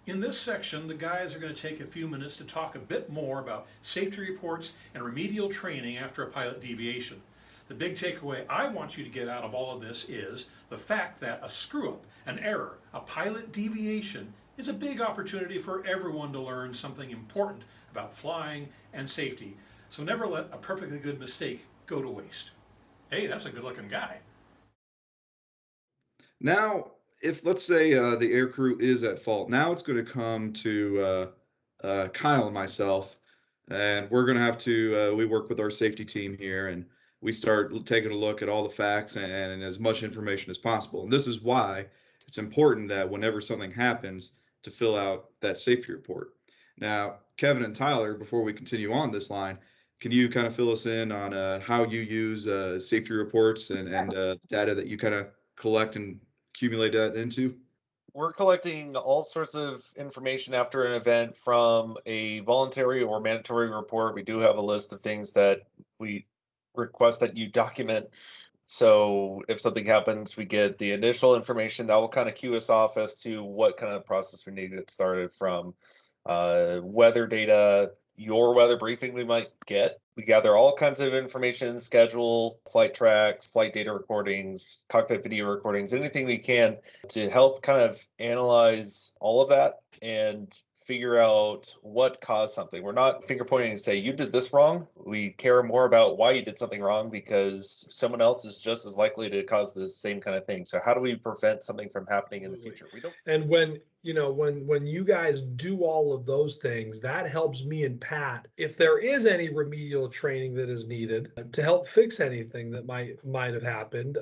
In this section, the guys are going to take a few minutes to talk a bit more about safety reports and remedial training after a pilot deviation. The big takeaway I want you to get out of all of this is the fact that a screw up, an error, a pilot deviation is a big opportunity for everyone to learn something important about flying and safety. So never let a perfectly good mistake go to waste. Hey, that's a good looking guy. Now, if let's say the air crew is at fault, now it's going to come to Kyle and myself, and we're going to have to. We work with our safety team here, and we start taking a look at all the facts and as much information as possible. And this is why it's important that whenever something happens, to fill out that safety report. Now, Kevin and Tyler, before we continue on this line, can you kind of fill us in on how you use safety reports and data that you kind of collect and accumulate that into? We're collecting all sorts of information after an event from a voluntary or mandatory report. We do have a list of things that we request that you document. So if something happens, we get the initial information that will kind of cue us off as to what kind of process we need to get started from weather data, your weather briefing we might get. We gather all kinds of information, schedule, flight tracks, flight data recordings, cockpit video recordings, anything we can to help kind of analyze all of that and figure out what caused something. We're not finger pointing and say, you did this wrong. We care more about why you did something wrong because someone else is just as likely to cause the same kind of thing. So how do we prevent something from happening in the future? We don't. And when you guys do all of those things, that helps me and Pat, if there is any remedial training that is needed to help fix anything that might have happened.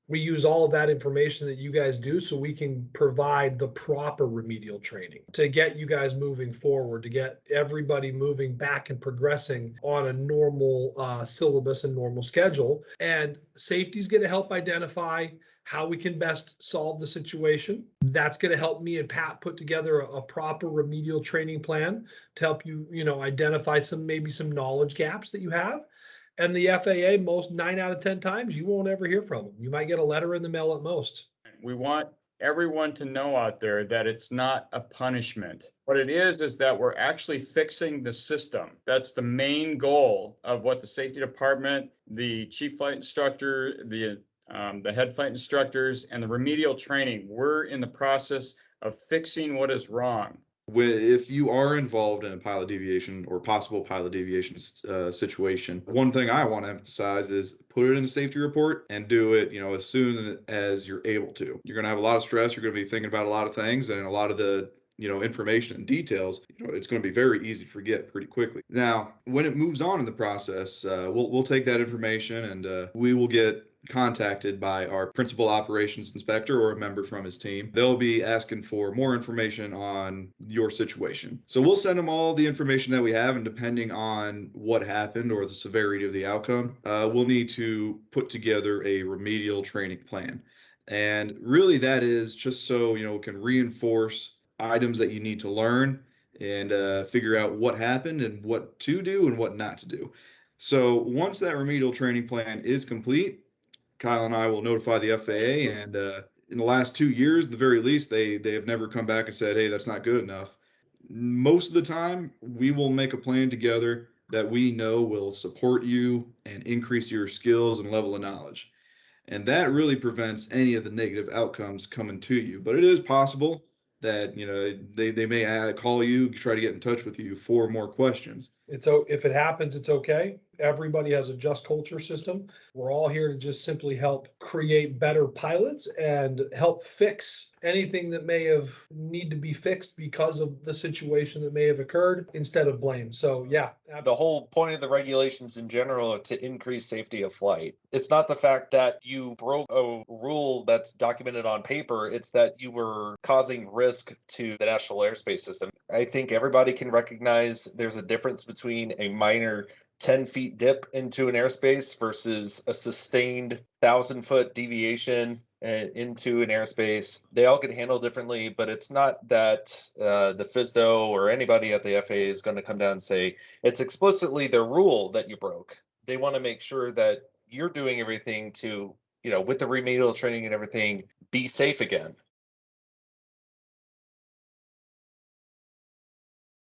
We use all of that information that you guys do so we can provide the proper remedial training to get you guys moving forward, to get everybody moving back and progressing on a normal syllabus and normal schedule. And safety is going to help identify how we can best solve the situation. That's going to help me and Pat put together a proper remedial training plan to help you, identify maybe some knowledge gaps that you have. And the FAA, most 9 out of 10 times, you won't ever hear from them. You might get a letter in the mail at most. We want everyone to know out there that it's not a punishment. What it is that we're actually fixing the system. That's the main goal of what the safety department, the chief flight instructor, the head flight instructors, and the remedial training. We're in the process of fixing what is wrong. If you are involved in a pilot deviation or possible pilot deviation situation, one thing I want to emphasize is put it in a safety report and do it, as soon as you're able to. You're going to have a lot of stress. You're going to be thinking about a lot of things, and a lot of the information and details, it's going to be very easy to forget pretty quickly. Now, when it moves on in the process, we'll take that information and we will get contacted by our principal operations inspector or a member from his team. They'll be asking for more information on your situation. So we'll send them all the information that we have, and depending on what happened or the severity of the outcome, we'll need to put together a remedial training plan. And really that is just so, it can reinforce items that you need to learn and figure out what happened and what to do and what not to do. So once that remedial training plan is complete, Kyle and I will notify the FAA, and in the last 2 years, at the very least, they have never come back and said, hey, that's not good enough. Most of the time, we will make a plan together that we know will support you and increase your skills and level of knowledge. And that really prevents any of the negative outcomes coming to you. But it is possible that they may call you, try to get in touch with you for more questions. If it happens, it's okay. Everybody has a just culture system. We're all here to just simply help create better pilots and help fix anything that may have need to be fixed because of the situation that may have occurred instead of blame. So yeah. The whole point of the regulations in general are to increase safety of flight. It's not the fact that you broke a rule that's documented on paper. It's that you were causing risk to the national airspace system. I think everybody can recognize there's a difference between a minor 10 feet dip into an airspace versus a sustained 1,000-foot deviation into an airspace. They all get handled differently, but it's not that the FSDO or anybody at the FAA is going to come down and say, it's explicitly the rule that you broke. They want to make sure that you're doing everything to, with the remedial training and everything, be safe again.